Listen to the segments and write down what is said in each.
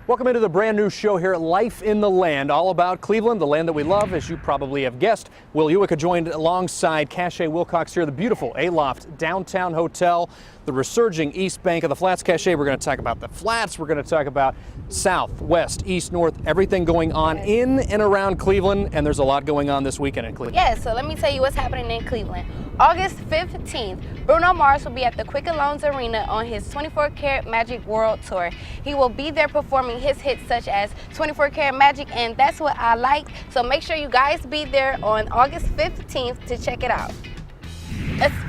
Welcome into the brand new show here at Life in the Land, all about Cleveland, the land that we love, as you probably have guessed. Will Uica joined alongside Cache Wilcox here, the beautiful Aloft downtown hotel, the resurging East Bank of the Flats. Cache, we're going to talk about the Flats, we're going to talk about south, west, east, north, everything going on in and around Cleveland, and there's a lot going on this weekend in Cleveland. Yeah, so let me tell you what's happening in Cleveland. August 15th, Bruno Mars will be at the Quicken Loans Arena on his 24 Karat Magic World Tour. He will be there performing his hits such as 24 Karat Magic and That's What I Like. So make sure you guys be there on August 15th to check it out.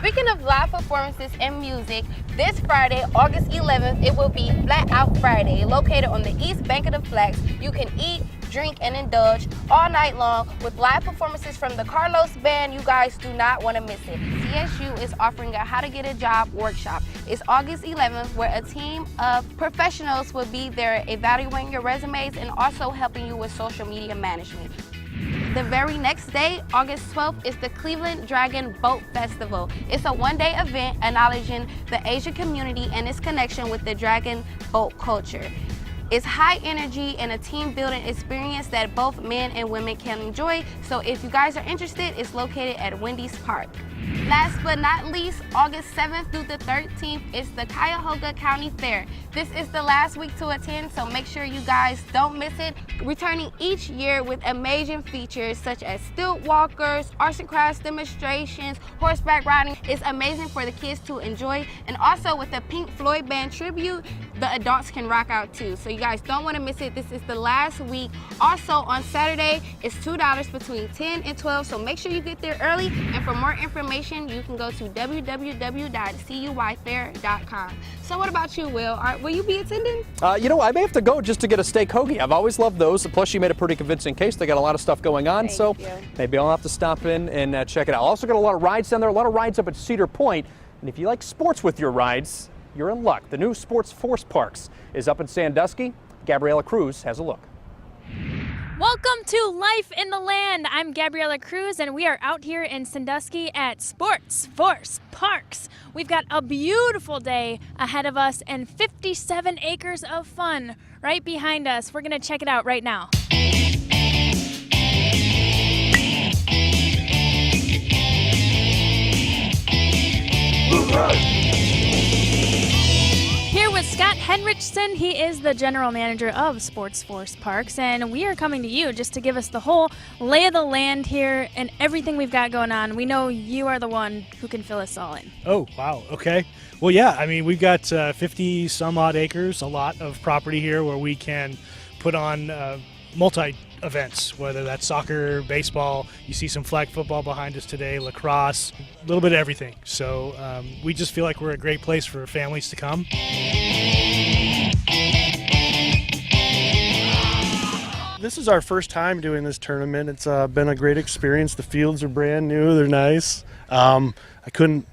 Speaking of live performances and music, this Friday, August 11th, it will be Flat Out Friday, located on the East Bank of the Flats. You can eat, drink, and indulge all night long with live performances from the Carlos Band. You guys do not want to miss it. CSU is offering a How to Get a Job workshop. It's August 11th, where a team of professionals will be there evaluating your resumes and also helping you with social media management. The very next day, August 12th, is the Cleveland Dragon Boat Festival. It's a one-day event acknowledging the Asian community and its connection with the dragon boat culture. It's high energy and a team building experience that both men and women can enjoy. So if you guys are interested, it's located at Wendy's Park. Last but not least, August 7th through the 13th is the Cuyahoga County Fair. This is the last week to attend, so make sure you guys don't miss it. Returning each year with amazing features such as stilt walkers, arts and crafts demonstrations, horseback riding. It's amazing for the kids to enjoy. And also with the Pink Floyd Band tribute, the adults can rock out too. So you guys don't want to miss it. This is the last week. Also on Saturday, it's $2 between 10 and 12, so make sure you get there early. And for more information, you can go to www.cuyfair.com. So what about you, Will? Will you be attending? You know, I may have to go just to get a steak hoagie. I've always loved those. Plus, you made a pretty convincing case. They got a lot of stuff going on, so maybe I'll have to stop in and check it out. Also got a lot of rides down there, a lot of rides up at Cedar Point. And if you like sports with your rides, you're in luck. The new Sports Force Parks is up in Sandusky. Gabriella Cruz has a look. Welcome to Life in the Land. I'm Gabriella Cruz, and we are out here in Sandusky at Sports Force Parks. We've got a beautiful day ahead of us and 57 acres of fun right behind us. We're going to check it out right now. Here with Scott Henrichsen, he is the general manager of Sports Force Parks, and we are coming to you just to give us the whole lay of the land here and everything we've got going on. We know you are the one who can fill us all in. Oh, wow. Okay. Well, yeah, I mean, we've got 50 some odd acres, a lot of property here where we can put on multi-events, whether that's soccer, baseball, you see some flag football behind us today, lacrosse, a little bit of everything. So we just feel like we're a great place for families to come. This is our first time doing this tournament. It's been a great experience. The fields are brand new, they're nice. I couldn't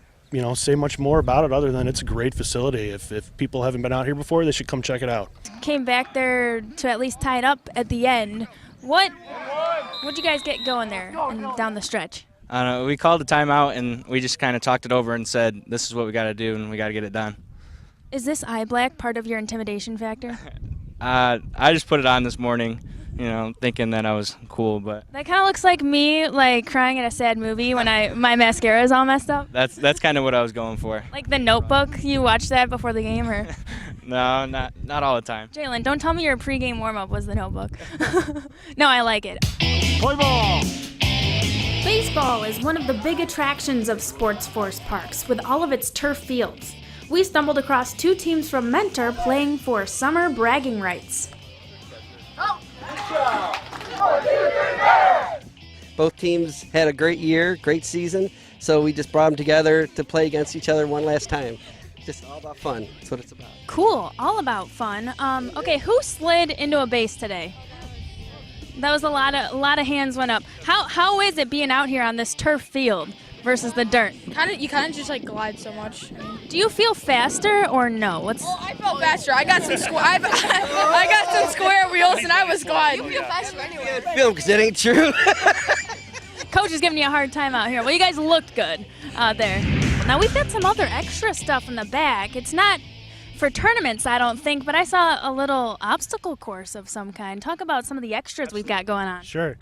say much more about it other than it's a great facility. If people haven't been out here before, they should come check it out. Came back there to at least tie it up at the end. What'd you guys get going there and down the stretch? I don't know. We called a timeout and we just kind of talked it over and said, this is what we got to do and we got to get it done. Is this eye black part of your intimidation factor? I just put it on this morning, thinking that I was cool, but that kind of looks like me, like crying at a sad movie when my mascara is all messed up. That's kind of what I was going for. Like The Notebook, you watch that before the game, or? No, not all the time. Jalen, don't tell me your pregame warm-up was The Notebook. No, I like it. Play ball! Baseball is one of the big attractions of Sports Force Parks, with all of its turf fields. We stumbled across two teams from Mentor playing for summer bragging rights. Both teams had a great year, great season, so we just brought them together to play against each other one last time. Just all about fun. That's what it's about. Cool, all about fun. Okay, who slid into a base today? That was a lot of hands went up. How is it being out here on this turf field versus the dirt? You kind of just like glide so much. Do you feel faster or no? I felt faster. I got some I got some square wheels and I was gliding. You feel faster anyway. Film, because it ain't true. Coach is giving you a hard time out here. Well, you guys looked good out there. Now we've got some other extra stuff in the back. It's not for tournaments, I don't think, but I saw a little obstacle course of some kind. Talk about some of the extras we've got going on. Sure.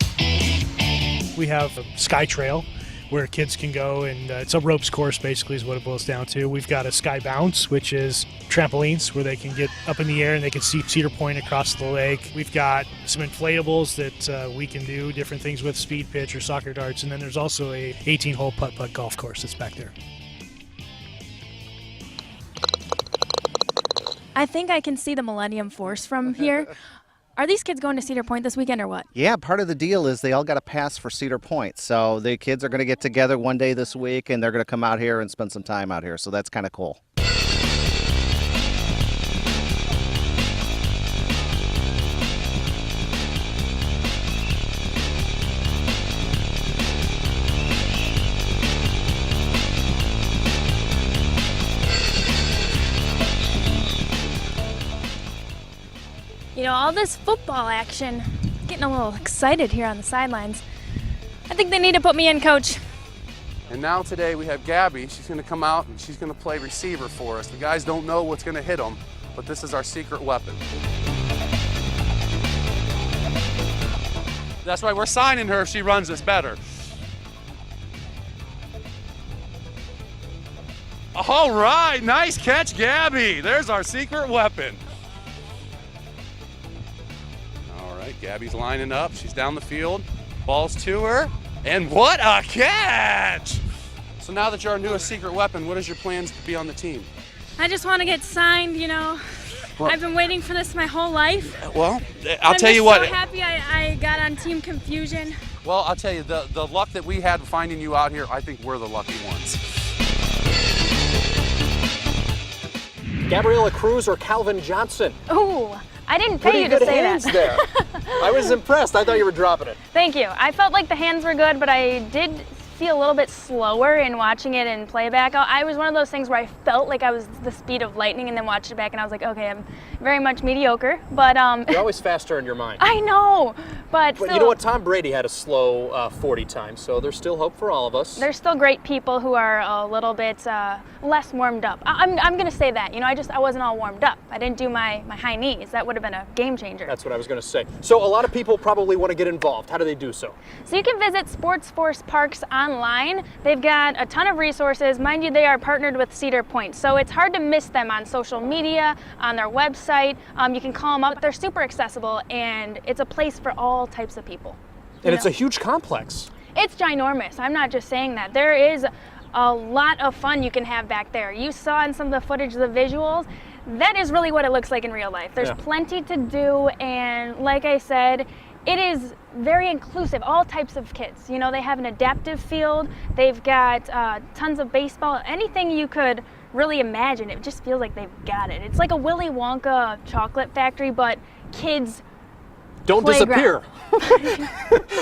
We have a sky trail where kids can go, and it's a ropes course basically is what it boils down to. We've got a sky bounce, which is trampolines where they can get up in the air and they can see Cedar Point across the lake. We've got some inflatables that we can do different things with, speed pitch or soccer darts, and then there's also a 18-hole putt-putt golf course that's back there. I think I can see the Millennium Force from here. Are these kids going to Cedar Point this weekend or what? Yeah, part of the deal is they all got a pass for Cedar Point. So the kids are going to get together one day this week, and they're going to come out here and spend some time out here. So that's kind of cool. You know, all this football action, getting a little excited here on the sidelines. I think they need to put me in, Coach. And now today we have Gabby. She's going to come out and she's going to play receiver for us. The guys don't know what's going to hit them, but this is our secret weapon. That's why we're signing her if she runs this better. All right, nice catch, Gabby. There's our secret weapon. All right, Gabby's lining up. She's down the field. Ball's to her. And what a catch! So now that you're our newest secret weapon, what is your plans to be on the team? I just want to get signed, you know. Well, I've been waiting for this my whole life. Well, I'll tell you what. I'm so happy I got on Team Confusion. Well, I'll tell you, the luck that we had finding you out here, I think we're the lucky ones. Gabriella Cruz or Calvin Johnson? Ooh, I didn't pay you to say that. Pretty good hands there. I was impressed. I thought you were dropping it. Thank you. I felt like the hands were good, but I did feel a little bit slower in watching it in playback. I was one of those things where I felt like I was the speed of lightning and then watched it back and I was like, okay, I'm very much mediocre, but You're always faster in your mind. I know, but still, you know what? Tom Brady had a slow 40 times, so there's still hope for all of us. There's still great people who are a little bit less warmed up. I'm going to say that. You know, I wasn't all warmed up. I didn't do my high knees. That would have been a game changer. That's what I was going to say. So a lot of people probably want to get involved. How do they do so? So you can visit Sports Force Parks online. They've got a ton of resources. Mind you, they are partnered with Cedar Point, so it's hard to miss them on social media, on their website. You can call them up. They're super accessible, and it's a place for all types of people. And it's a huge complex. It's ginormous. I'm not just saying that. There is a lot of fun you can have back there. You saw in some of the footage, the visuals. That is really what it looks like in real life. There's plenty to do, and like I said, it is very inclusive, all types of kids. You know, they have an adaptive field. They've got tons of baseball, anything you could really imagine. It just feels like they've got it. It's like a Willy Wonka chocolate factory, but kids don't disappear.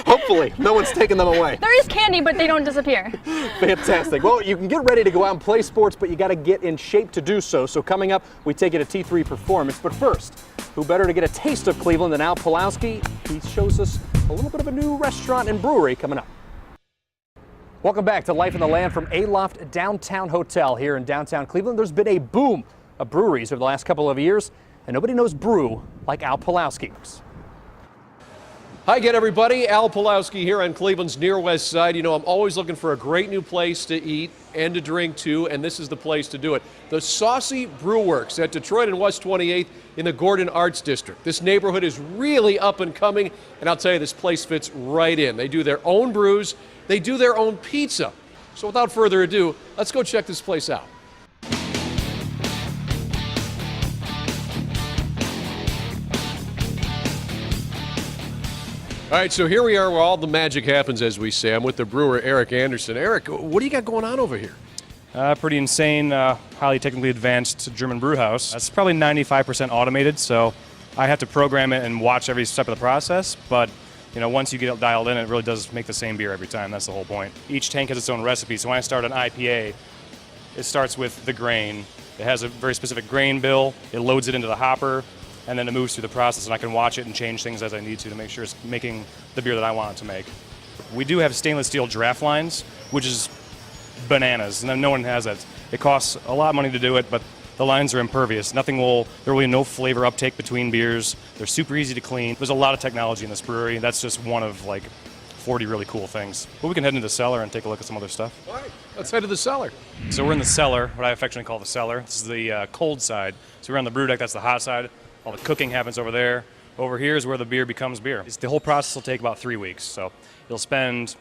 Hopefully, no one's taking them away. There is candy, but they don't disappear. Fantastic. Well, you can get ready to go out and play sports, but you got to get in shape to do so. So coming up, we take you to T3 Performance. But first, who better to get a taste of Cleveland than Al Pulowski? He shows us a little bit of a new restaurant and brewery coming up. Welcome back to Life in the Land from Aloft Downtown Hotel here in downtown Cleveland. There's been a boom of breweries over the last couple of years, and nobody knows brew like Al Pulowski. Hi again, everybody. Al Pulowski here on Cleveland's Near West Side. You know, I'm always looking for a great new place to eat and to drink too, and this is the place to do it. The Saucy Brew Works at Detroit and West 28th in the Gordon Arts District. This neighborhood is really up and coming, and I'll tell you, this place fits right in. They do their own brews, they do their own pizza. So without further ado, let's go check this place out. All right, so here we are where all the magic happens, as we say. I'm with the brewer, Eric Anderson. Eric, what do you got going on over here? Pretty insane, highly technically advanced German brew house. It's probably 95% automated, so I have to program it and watch every step of the process, but once you get it dialed in, it really does make the same beer every time. That's the whole point. Each tank has its own recipe, so when I start an IPA, it starts with the grain. It has a very specific grain bill. It loads it into the hopper, and then it moves through the process, and I can watch it and change things as I need to make sure it's making the beer that I want it to make. We do have stainless steel draft lines, which is bananas, and no one has that. It costs a lot of money to do it, but the lines are impervious. There really no flavor uptake between beers. They're super easy to clean. There's a lot of technology in this brewery. That's just one of 40 really cool things. But we can head into the cellar and take a look at some other stuff. All right, let's head to the cellar. So we're in the cellar, what I affectionately call the cellar. This is the cold side. So we're on the brew deck, that's the hot side. All the cooking happens over there. Over here is where the beer becomes beer. The whole process will take about 3 weeks. So you'll spend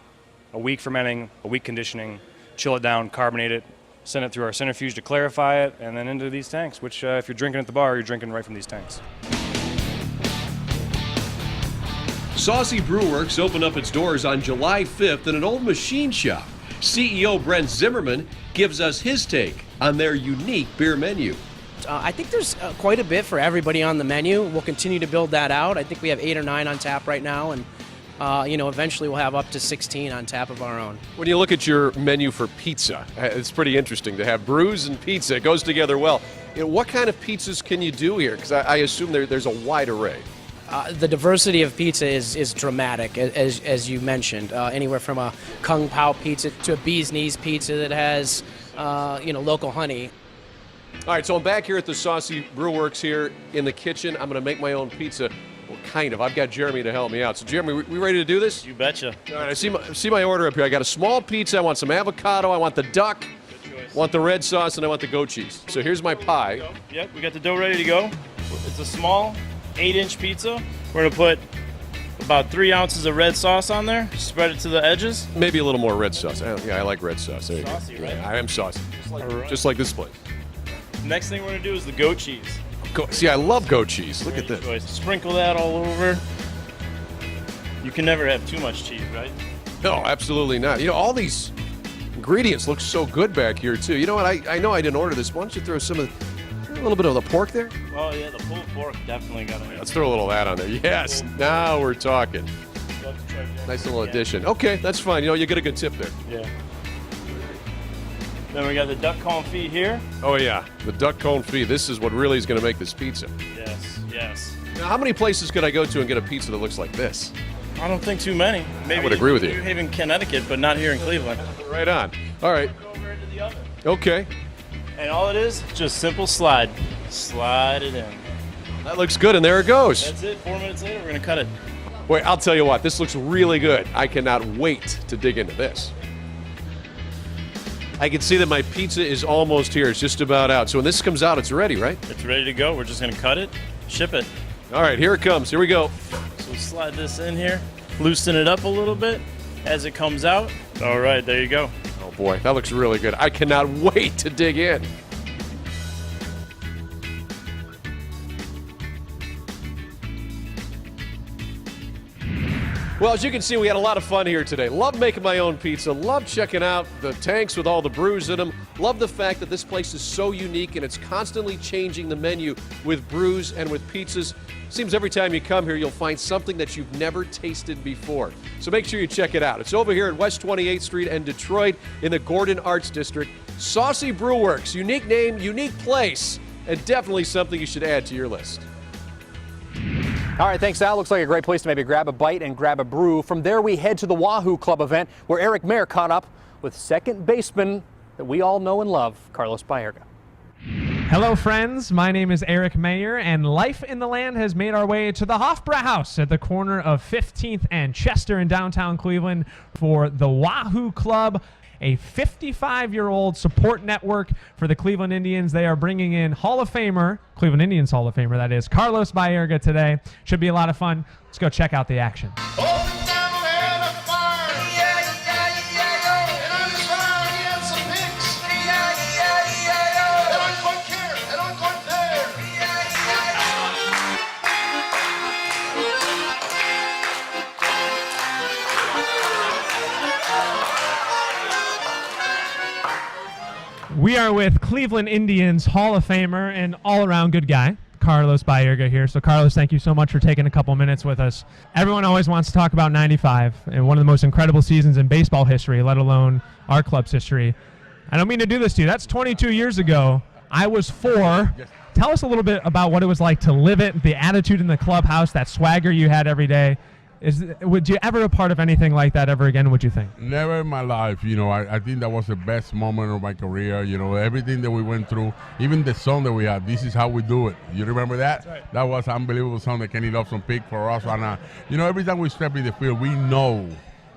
a week fermenting, a week conditioning, chill it down, carbonate it, send it through our centrifuge to clarify it, and then into these tanks, which if you're drinking at the bar, you're drinking right from these tanks. Saucy Brewworks opened up its doors on July 5th in an old machine shop. CEO Brent Zimmerman gives us his take on their unique beer menu. I think there's quite a bit for everybody on the menu. We'll continue to build that out. I think we have 8 or 9 on tap right now, and eventually we'll have up to 16 on tap of our own. When you look at your menu for pizza, it's pretty interesting to have brews and pizza. It goes together well. What kind of pizzas can you do here? Because I assume there's a wide array. The diversity of pizza is dramatic, as you mentioned. Anywhere from a Kung Pao pizza to a Bee's Knees pizza that has, local honey. All right, so I'm back here at the Saucy Brewworks here in the kitchen. I'm going to make my own pizza. Well, kind of. I've got Jeremy to help me out. So, Jeremy, we ready to do this? You betcha. All right, I see my order up here. I got a small pizza. I want some avocado. I want the duck. I want the red sauce, and I want the goat cheese. So here's my pie. Yep, we got the dough ready to go. It's a small 8-inch pizza. We're going to put about 3 ounces of red sauce on there. Spread it to the edges. Maybe a little more red sauce. I like red sauce. There Saucy, you go. right? Yeah, I am saucy. Just like this place. Next thing we're going to do is the goat cheese. See, I love goat cheese. Look at this. Choice. Sprinkle that all over. You can never have too much cheese, right? No, absolutely not. All these ingredients look so good back here, too. You know what? I know I didn't order this. Why don't you throw a little bit of the pork there? Oh, yeah, the pulled pork definitely got it. Let's throw a little of that on there. Yes, now we're talking. Nice little addition. Okay, that's fine. You get a good tip there. Yeah. Then we got the duck confit here. Oh, yeah, the duck confit. This is what really is going to make this pizza. Yes. Now, how many places could I go to and get a pizza that looks like this? I don't think too many. Maybe I would agree with you. New Haven, Connecticut, but not here in Cleveland. Right on. All right. Go over into the oven. Okay. And all it is, just simple slide. Slide it in. That looks good, and there it goes. That's it. 4 minutes later, we're going to cut it. Wait, I'll tell you what. This looks really good. I cannot wait to dig into this. I can see that my pizza is almost here. It's just about out. So when this comes out, it's ready, right? It's ready to go. We're just going to cut it, ship it. All right, here it comes. Here we go. So slide this in here, loosen it up a little bit as it comes out. All right, there you go. Oh, boy, that looks really good. I cannot wait to dig in. Well, as you can see, we had a lot of fun here today. Love making my own pizza. Love checking out the tanks with all the brews in them. Love the fact that this place is so unique and it's constantly changing the menu with brews and with pizzas. Seems every time you come here, you'll find something that you've never tasted before. So make sure you check it out. It's over here at West 28th Street and Detroit in the Gordon Arts District. Saucy Brewworks, unique name, unique place, and definitely something you should add to your list. All right, thanks, Al. Looks like a great place to maybe grab a bite and grab a brew. From there, we head to the Wahoo Club event, where Eric Mayer caught up with second baseman that we all know and love, Carlos Baerga. Hello, friends. My name is Eric Mayer, and Life in the Land has made our way to the Hofbrauhaus at the corner of 15th and Chester in downtown Cleveland for the Wahoo Club, a 55-year-old support network for the Cleveland Indians. They are bringing in Hall of Famer, Cleveland Indians Hall of Famer, that is, Carlos Baerga today. Should be a lot of fun. Let's go check out the action. are with Cleveland Indians Hall of Famer and all-around good guy, Carlos Baerga here. So Carlos, thank you so much for taking a couple minutes with us. Everyone always wants to talk about 95 and one of the most incredible seasons in baseball history, let alone our club's history. I don't mean to do this to you. That's 22 years ago. I was 4. Tell us a little bit about what it was like to live it, the attitude in the clubhouse, that swagger you had every day. Would you ever a part of anything like that ever again, would you think? Never in my life. You know, I think that was the best moment of my career. You know, everything that we went through, even the song that we had, This Is How We Do It. You remember that? Right. That was an unbelievable song that Kenny Lofton picked for us. And, you know, every time we step in the field, we know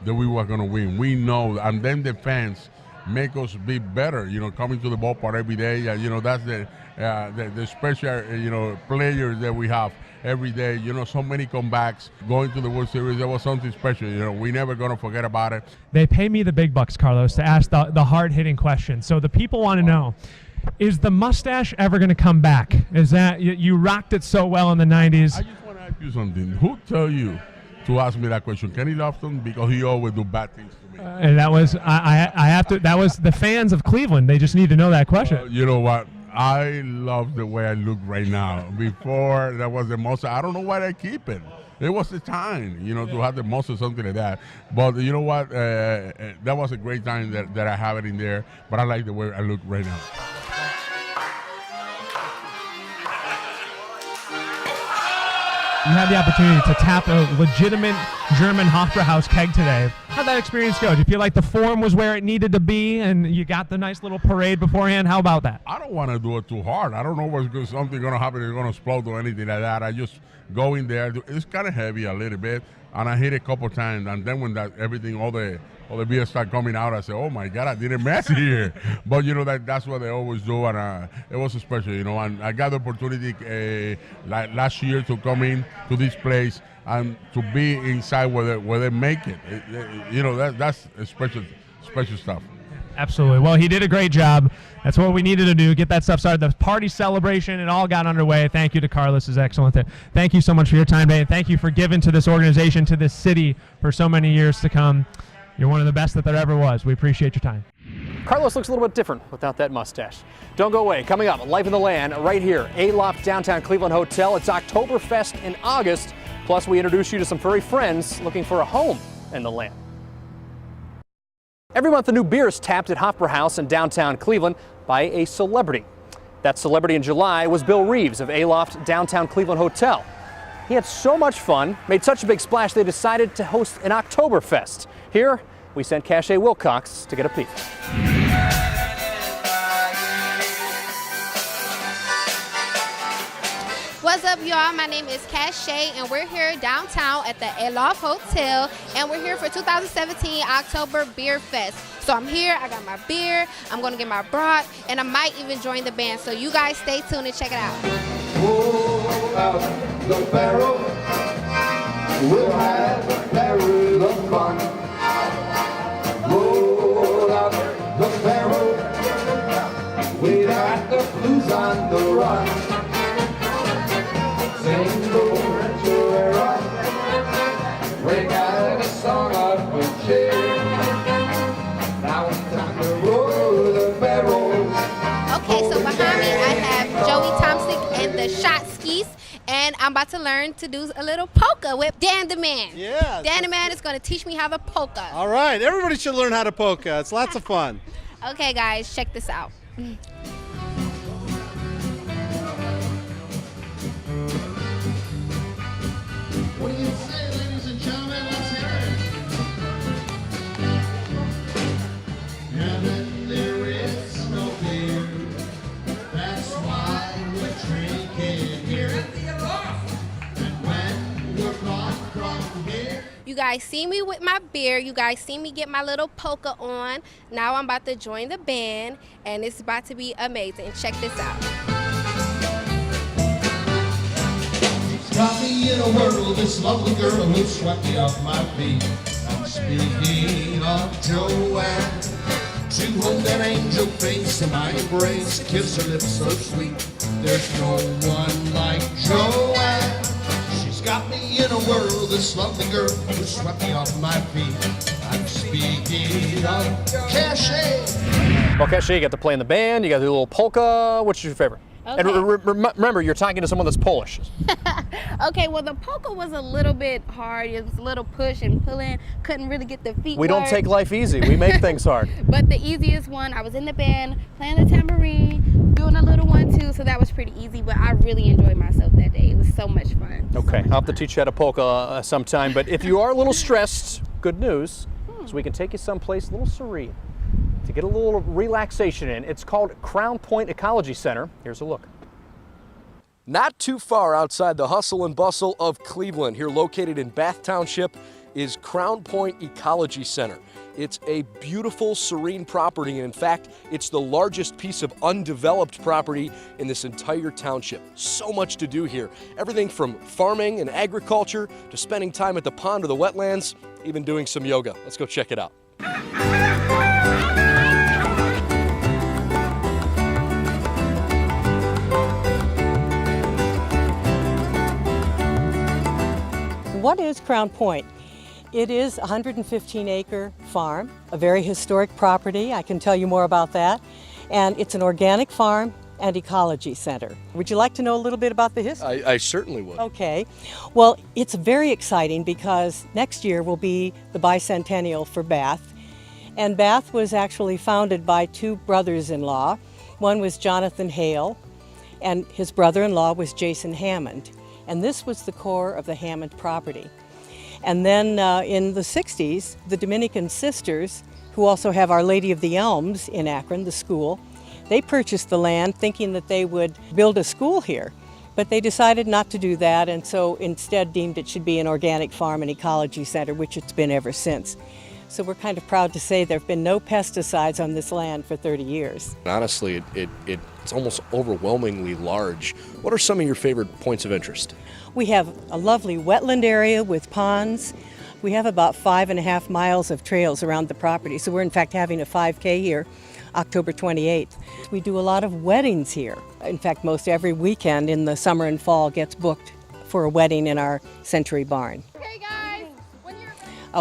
that we were going to win. We know. And then the fans make us be better, you know, coming to the ballpark every day. You know, that's the special, you know, players that we have every day. You know, so many comebacks, going to the World Series. There was something special. You know, we're never going to forget about it. They pay me the big bucks, Carlos, to ask the hard-hitting question. So the people want to know, is the mustache ever going to come back? Is that, you rocked it so well in the 90s. I just want to ask you something. Who tell you to ask me that question? Kenny Lofton? Because he always do bad things to me. And that was, I have to, that was the fans of Cleveland. They just need to know that question. You know what? I love the way I look right now. Before, that was the most, I don't know why I keep it. It was the time, you know, to have the most or something like that. But you know what? That was a great time that I have it in there. But I like the way I look right now. You had the opportunity to tap a legitimate German Hofbrauhaus keg today. How'd that experience go? Do you feel like the form was where it needed to be and you got the nice little parade beforehand? How about that? I don't want to do it too hard. I don't know what's something going to happen. It's going to explode or anything like that. I just go in there. It's kind of heavy a little bit, and I hit it a couple times. And then when everything, all the beer start coming out, I say, oh my God, I didn't mess here. But you know, that's what they always do, and it was special, you know. And I got the opportunity like last year to come in to this place and to be inside where they make it. You know, that's a special stuff. Absolutely. Well, he did a great job. That's what we needed to do, get that stuff started. The party celebration, it all got underway. Thank you to Carlos. Is excellent. Thank you so much for your time today, and thank you for giving to this organization, to this city for so many years to come. You're one of the best that there ever was. We appreciate your time. Carlos looks a little bit different without that mustache. Don't go away. Coming up, Life in the Land right here, Aloft Downtown Cleveland Hotel. It's Oktoberfest in August. Plus, we introduce you to some furry friends looking for a home in the land. Every month, a new beer is tapped at Hofbrauhaus in downtown Cleveland by a celebrity. That celebrity in July was Bill Reeves of Aloft Downtown Cleveland Hotel. He had so much fun, made such a big splash, they decided to host an Oktoberfest. Here, we sent Cache Wilcox to get a peek. What's up, y'all? My name is Cache, and we're here downtown at the Aloft Hotel, and we're here for 2017 October Beer Fest. So I'm here, I got my beer, I'm gonna get my brat, and I might even join the band. So you guys stay tuned and check it out. Pull out the barrel, we'll have a barrel of fun. Roll out the barrel, we got the blues on the run. Sing low Ranchera, break out a song of a cheer. Now it's time to roll the barrel. Okay, so behind me I have Joey Thompson and the Shot Skis, and I'm about to learn to do a little polka with Dan the Man. Yeah. Dan the Man is going to teach me how to polka. All right, everybody should learn how to polka. It's lots of fun. Okay, guys, check this out. What do you say, ladies and gentlemen? Let's hear it. Heaven, there is no beer. That's why we're drinking here at the Aloft. And when we're gone from here. You guys see me with my beer. You guys see me get my little polka on. Now I'm about to join the band, and it's about to be amazing. Check this out. Got me in a whirl, this lovely girl who swept me off my feet. I'm speaking of Joanne, to hold that angel face in my embrace, kiss her lips so sweet. There's no one like Joanne. She's got me in a whirl, this lovely girl who swept me off my feet. I'm speaking of cachet. Well, Cachet, you got to play in the band, you got to do a little polka. Which is your favorite? Okay. And remember, you're talking to someone that's Polish. Okay, well, the polka was a little bit hard. It was a little push and pulling. Couldn't really get the feet We don't work. take life easy. We make things hard. But the easiest one, I was in the band, playing the tambourine, doing a little one too, so that was pretty easy, but I really enjoyed myself that day. It was so much fun. Okay, I'll have to teach you how to polka sometime, but if you are a little stressed, good news, so we can take you someplace a little serene to get a little relaxation in. It's called Crown Point Ecology Center. Here's a look. Not too far outside the hustle and bustle of Cleveland, here located in Bath Township, is Crown Point Ecology Center. It's a beautiful, serene property, and in fact, it's the largest piece of undeveloped property in this entire township. So much to do here. Everything from farming and agriculture to spending time at the pond or the wetlands, even doing some yoga. Let's go check it out. What is Crown Point? It is a 115-acre farm, a very historic property. I can tell you more about that. And it's an organic farm and ecology center. Would you like to know a little bit about the history? I certainly would. Okay. Well, it's very exciting because next year will be the bicentennial for Bath. And Bath was actually founded by two brothers-in-law. One was Jonathan Hale, and his brother-in-law was Jason Hammond. And this was the core of the Hammond property. And then in the 60s, the Dominican Sisters, who also have Our Lady of the Elms in Akron, the school, they purchased the land thinking that they would build a school here. But they decided not to do that, and so instead deemed it should be an organic farm and ecology center, which it's been ever since. So we're kind of proud to say there have been no pesticides on this land for 30 years. Honestly, it's almost overwhelmingly large. What are some of your favorite points of interest? We have a lovely wetland area with ponds. We have about 5.5 miles of trails around the property. So we're in fact having a 5K here, October 28th. We do a lot of weddings here. In fact, most every weekend in the summer and fall gets booked for a wedding in our Century Barn.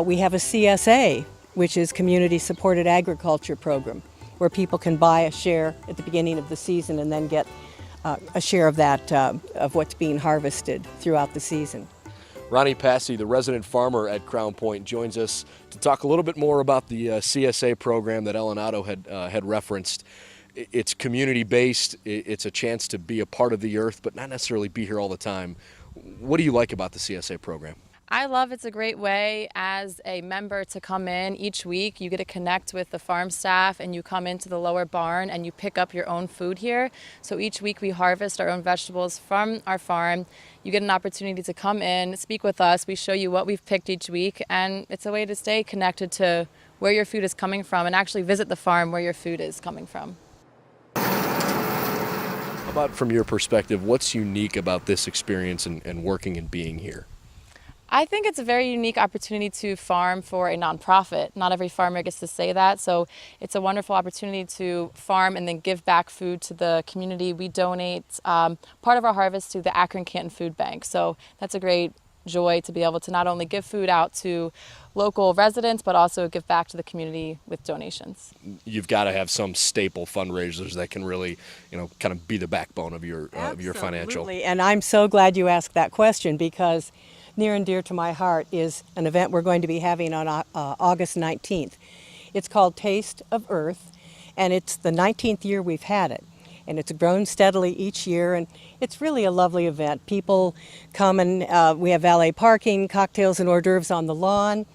We have a CSA, which is Community Supported Agriculture Program, where people can buy a share at the beginning of the season and then get a share of that, of what's being harvested throughout the season. Ronnie Passy, the resident farmer at Crown Point, joins us to talk a little bit more about the CSA program that Ellen Otto had referenced. It's community-based. It's a chance to be a part of the earth, but not necessarily be here all the time. What do you like about the CSA program? I love it's a great way as a member to come in each week. You get to connect with the farm staff and you come into the lower barn and you pick up your own food here. So each week we harvest our own vegetables from our farm. You get an opportunity to come in, speak with us. We show you what we've picked each week, and it's a way to stay connected to where your food is coming from and actually visit the farm where your food is coming from. How about from your perspective, what's unique about this experience and working and being here? I think it's a very unique opportunity to farm for a nonprofit. Not every farmer gets to say that, so it's a wonderful opportunity to farm and then give back food to the community. We donate part of our harvest to the Akron Canton Food Bank, so that's a great joy to be able to not only give food out to local residents, but also give back to the community with donations. You've got to have some staple fundraisers that can really, kind of be the backbone of your financial. Absolutely, and I'm so glad you asked that question because near and dear to my heart is an event we're going to be having on August 19th. It's called Taste of Earth, and it's the 19th year we've had it. And it's grown steadily each year, and it's really a lovely event. People come and we have valet parking, cocktails and hors d'oeuvres on the lawn,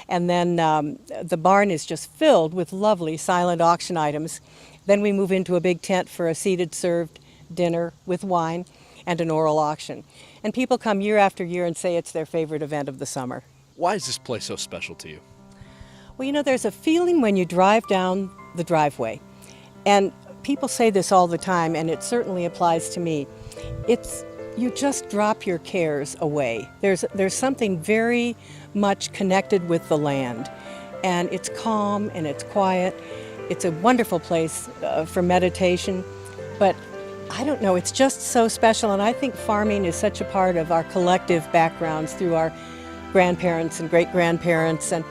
and then the barn is just filled with lovely silent auction items. Then we move into a big tent for a seated served dinner with wine and an oral auction. And people come year after year and say it's their favorite event of the summer. Why is this place so special to you? Well, there's a feeling when you drive down the driveway, and people say this all the time, and it certainly applies to me. You just drop your cares away. There's something very much connected with the land, and it's calm and it's quiet. It's a wonderful place for meditation, but I don't know, it's just so special, and I think farming is such a part of our collective backgrounds through our grandparents and great-grandparents, and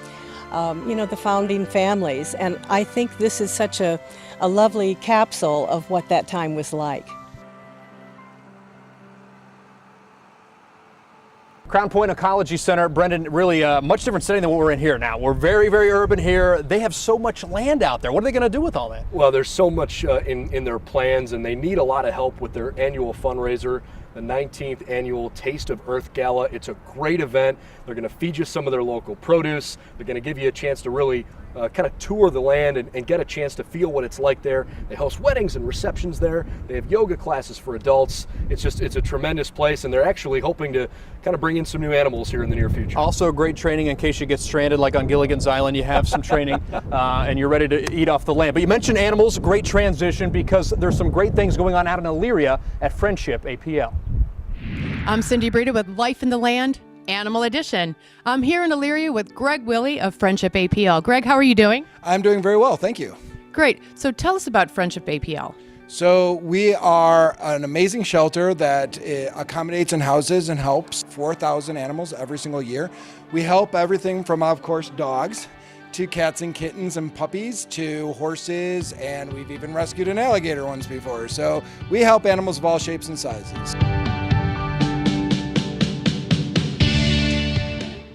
the founding families. And I think this is such a lovely capsule of what that time was like. Crown Point Ecology Center, Brendan, really a much different setting than what we're in here now. We're very, very urban here. They have so much land out there. What are they going to do with all that? Well, there's so much in their plans, and they need a lot of help with their annual fundraiser, the 19th annual Taste of Earth Gala. It's a great event. They're going to feed you some of their local produce. They're going to give you a chance to really kind of tour the land and get a chance to feel what it's like there. They host weddings and receptions there. They have yoga classes for adults. It's a tremendous place, and they're actually hoping to kind of bring in some new animals here in the near future. Also great training in case you get stranded like on Gilligan's Island. You have some training and you're ready to eat off the land. But you mentioned animals, great transition because there's some great things going on out in Elyria at Friendship APL. I'm Cindy Breeder with Life in the Land, Animal Edition. I'm here in Elyria with Greg Willie of Friendship APL. Greg, how are you doing? I'm doing very well, thank you. Great. So tell us about Friendship APL. So we are an amazing shelter that accommodates and houses and helps 4,000 animals every single year. We help everything from, of course, dogs to cats and kittens and puppies to horses, and we've even rescued an alligator once before. So we help animals of all shapes and sizes.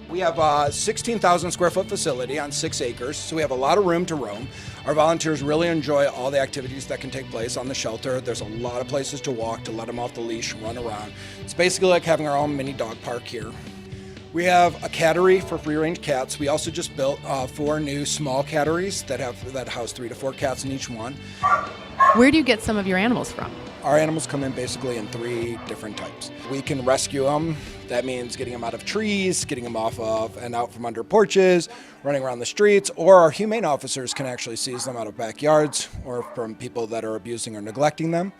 We have a 16,000 square foot facility on 6 acres, so we have a lot of room to roam. Our volunteers really enjoy all the activities that can take place on the shelter. There's a lot of places to walk, to let them off the leash, run around. It's basically like having our own mini dog park here. We have a cattery for free-range cats. We also just built 4 new small catteries that house 3 to 4 cats in each one. Where do you get some of your animals from? Our animals come in basically in 3 different types. We can rescue them. That means getting them out of trees, getting them off of and out from under porches, running around the streets, or our humane officers can actually seize them out of backyards or from people that are abusing or neglecting them.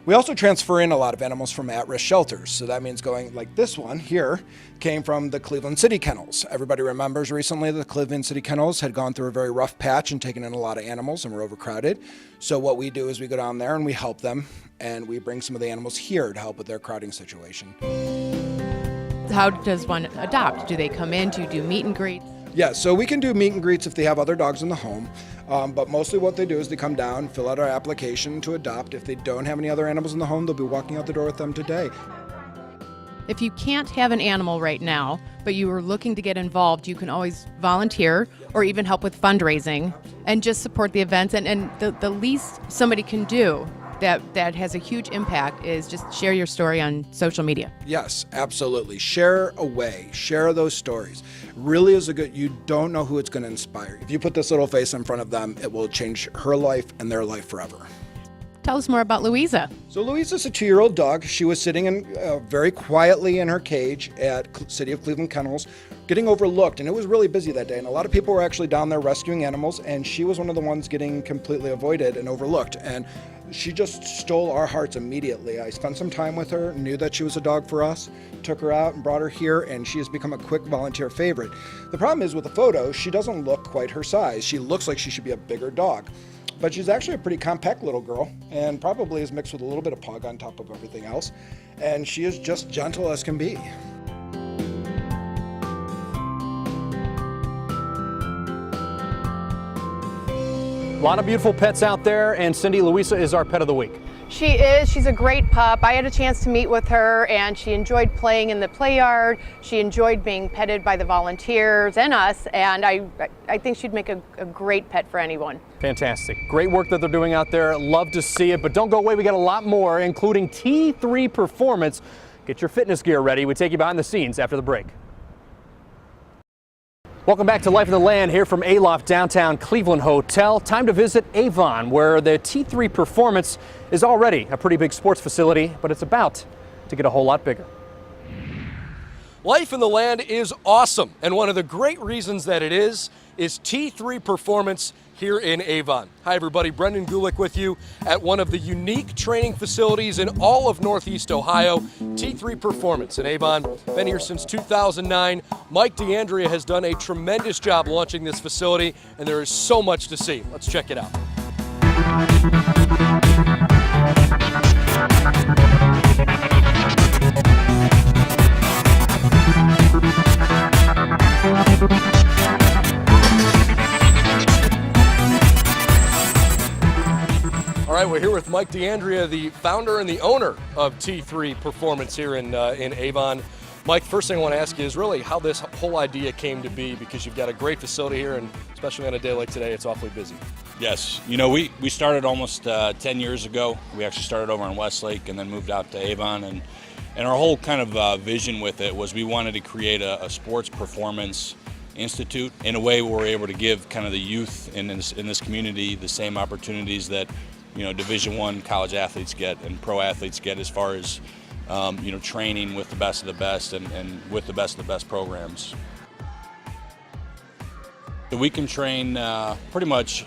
We also transfer in a lot of animals from at-risk shelters. So that means going like this one here came from the Cleveland City Kennels. Everybody remembers recently the Cleveland City Kennels had gone through a very rough patch and taken in a lot of animals and were overcrowded. So what we do is we go down there and we help them, and we bring some of the animals here to help with their crowding situation. How does one adopt? Do they come in? Do you do meet and greet? Yeah, so we can do meet and greets if they have other dogs in the home, but mostly what they do is they come down, fill out our application to adopt. If they don't have any other animals in the home, they'll be walking out the door with them today. If you can't have an animal right now, but you are looking to get involved, you can always volunteer or even help with fundraising and just support the events. And the least somebody can do that has a huge impact is just share your story on social media. Yes, absolutely. Share away. Share those stories. Really is you don't know who it's going to inspire. If you put this little face in front of them, it will change her life and their life forever. Tell us more about Louisa. So Louisa's a 2-year-old dog. She was sitting very quietly in her cage at City of Cleveland Kennels, getting overlooked, and it was really busy that day, and a lot of people were actually down there rescuing animals, and she was one of the ones getting completely avoided and overlooked, and she just stole our hearts immediately. I spent some time with her, knew that she was a dog for us, took her out and brought her here, and she has become a quick volunteer favorite. The problem is with the photo, she doesn't look quite her size. She looks like she should be a bigger dog. But she's actually a pretty compact little girl and probably is mixed with a little bit of pug on top of everything else. And she is just gentle as can be. A lot of beautiful pets out there, and Cindy, Louisa is our pet of the week. She is. She's a great pup. I had a chance to meet with her, and she enjoyed playing in the play yard. She enjoyed being petted by the volunteers and us, and I think she'd make a great pet for anyone. Fantastic. Great work that they're doing out there. Love to see it, but don't go away. We got a lot more, including T3 Performance. Get your fitness gear ready. We take you behind the scenes after the break. Welcome back to Life in the Land here from Aloft downtown Cleveland Hotel. Time to visit Avon, where the T3 Performance is already a pretty big sports facility, but it's about to get a whole lot bigger. Life in the Land is awesome, and one of the great reasons that it is T3 Performance here in Avon. Hi everybody, Brendan Gulick with you at one of the unique training facilities in all of Northeast Ohio, T3 Performance in Avon. Been here since 2009. Mike DeAndrea has done a tremendous job launching this facility, and there is so much to see. Let's check it out. we're here with Mike D'Andrea, the founder and the owner of T3 Performance here in Avon. Mike, first thing I want to ask you is really how this whole idea came to be, because you've got a great facility here, and especially on a day like today, it's awfully busy. Yes, you know, we started almost 10 years ago. We actually started over in Westlake and then moved out to Avon, and our whole kind of vision with it was we wanted to create a sports performance institute in a way where we're able to give kind of the youth in this community the same opportunities that, you know, Division I college athletes get and pro athletes get, as far as you know, training with the best of the best and with the best of the best programs. So we can train pretty much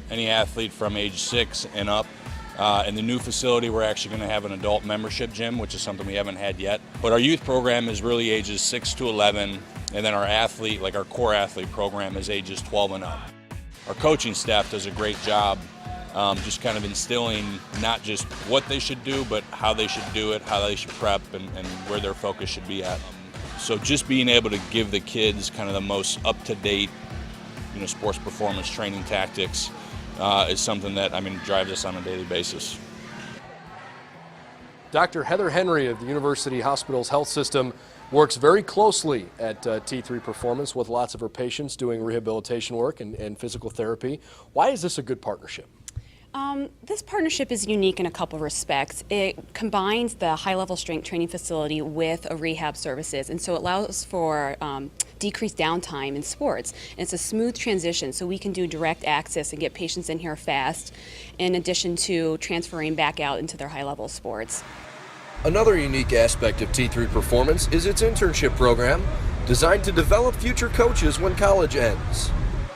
any athlete from age 6 and up. In the new facility, we're actually going to have an adult membership gym, which is something we haven't had yet. But our youth program is really ages 6 to 11, and then our athlete, like our core athlete program, is ages 12 and up. Our coaching staff does a great job just kind of instilling not just what they should do, but how they should do it, how they should prep, and where their focus should be at. So just being able to give the kids kind of the most up-to-date, you know, sports performance training tactics is something that, I mean, drives us on a daily basis. Dr. Heather Henry of the University Hospitals Health System works very closely at T3 Performance with lots of her patients doing rehabilitation work and physical therapy. Why is this a good partnership? This partnership is unique in a couple respects. It combines the high-level strength training facility with a rehab services, and so it allows for decreased downtime in sports. And it's a smooth transition, so we can do direct access and get patients in here fast, in addition to transferring back out into their high-level sports. Another unique aspect of T3 Performance is its internship program, designed to develop future coaches when college ends.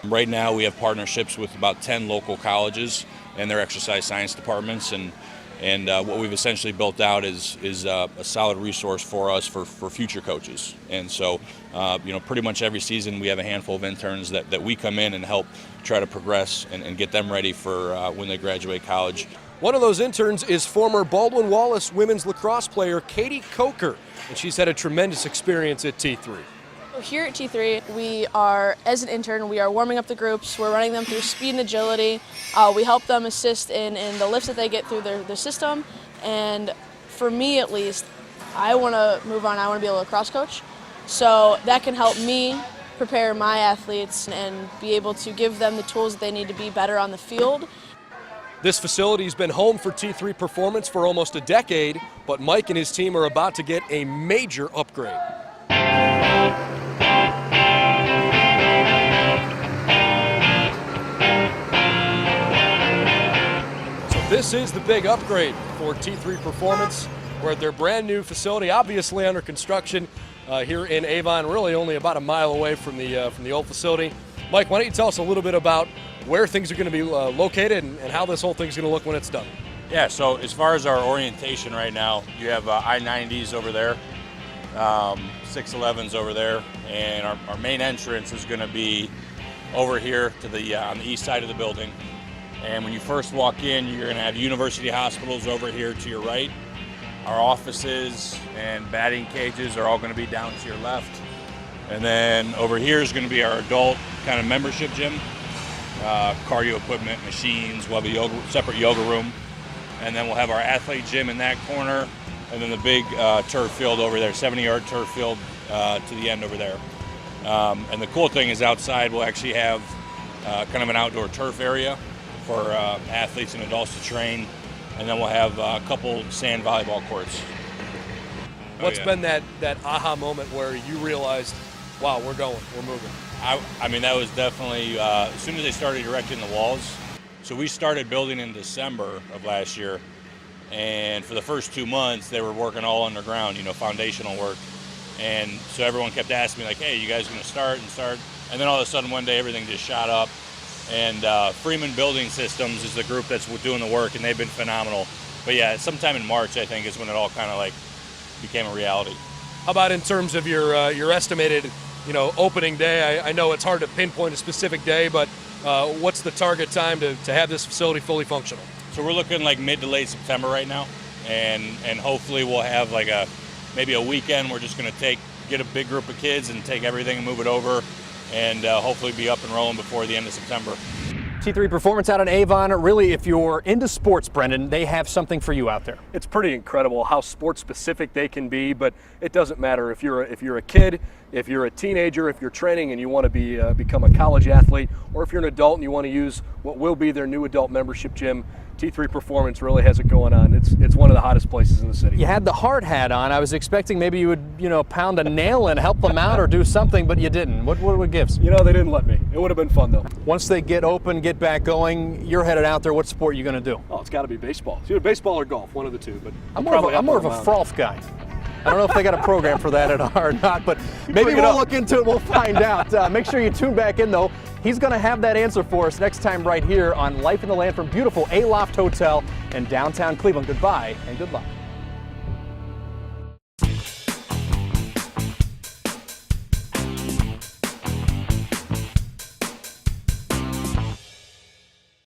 Right now we have partnerships with about 10 local colleges and their exercise science departments, and what we've essentially built out is a solid resource for us for future coaches. And so, you know, pretty much every season we have a handful of interns that we come in and help try to progress and get them ready for when they graduate college. One of those interns is former Baldwin Wallace women's lacrosse player Katie Coker, and she's had a tremendous experience at T3. Here at T3, we are, as an intern, we are warming up the groups. We're running them through speed and agility. We help them assist in the lifts that they get through their system. And for me, at least, I want to move on. I want to be a lacrosse coach. So that can help me prepare my athletes and be able to give them the tools that they need to be better on the field. This facility has been home for T3 Performance for almost a decade, but Mike and his team are about to get a major upgrade. This is the big upgrade for T3 Performance. We're at their brand new facility, obviously under construction here in Avon, really only about a mile away from the old facility. Mike, why don't you tell us a little bit about where things are going to be located and how this whole thing's going to look when it's done? Yeah, so as far as our orientation right now, you have I-90s over there, 611s over there, and our main entrance is going to be over here to the on the east side of the building. And when you first walk in, you're going to have University Hospitals over here to your right. Our offices and batting cages are all going to be down to your left. And then over here is going to be our adult kind of membership gym, cardio equipment, machines. We'll have a separate yoga room. And then we'll have our athlete gym in that corner. And then the big turf field over there, 70-yard turf field to the end over there. And the cool thing is outside we'll actually have kind of an outdoor turf area for athletes and adults to train, and then we'll have a couple sand volleyball courts. What's been that aha moment where you realized, wow, we're moving? I mean, that was definitely, as soon as they started erecting the walls. So we started building in December of last year, and for the first 2 months, they were working all underground, you know, foundational work. And so everyone kept asking me, like, hey, you guys gonna start? And then all of a sudden one day everything just shot up. And Freeman Building Systems is the group that's doing the work, and they've been phenomenal. But yeah, sometime in March, I think, is when it all kind of like became a reality. How about in terms of your estimated, you know, opening day? I know it's hard to pinpoint a specific day, but what's the target time to have this facility fully functional? So we're looking like mid to late September right now, and hopefully we'll have like maybe a weekend. We're just going to get a big group of kids and take everything and move it over, and hopefully be up and rolling before the end of September. T3 Performance out in Avon. Really, if you're into sports, Brendan, they have something for you out there. It's pretty incredible how sports specific they can be, but it doesn't matter if you're a kid, if you're a teenager, if you're training and you want to become a college athlete, or if you're an adult and you want to use what will be their new adult membership gym. T3 Performance really has it going on. It's one of the hottest places in the city. You had the hard hat on. I was expecting maybe you would, pound a nail and help them out or do something, but you didn't. What were gifts? They didn't let me. It would have been fun though. Once they get open, get back going, you're headed out there. What sport are you going to do? Oh, it's got to be baseball. It's either baseball or golf, one of the two. But I'm more of a frolf guy. I don't know if they got a program for that or not, but maybe we'll look into it. We'll find out. Make sure you tune back in, though. He's going to have that answer for us next time right here on Life in the Land from beautiful Aloft Hotel in downtown Cleveland. Goodbye and good luck.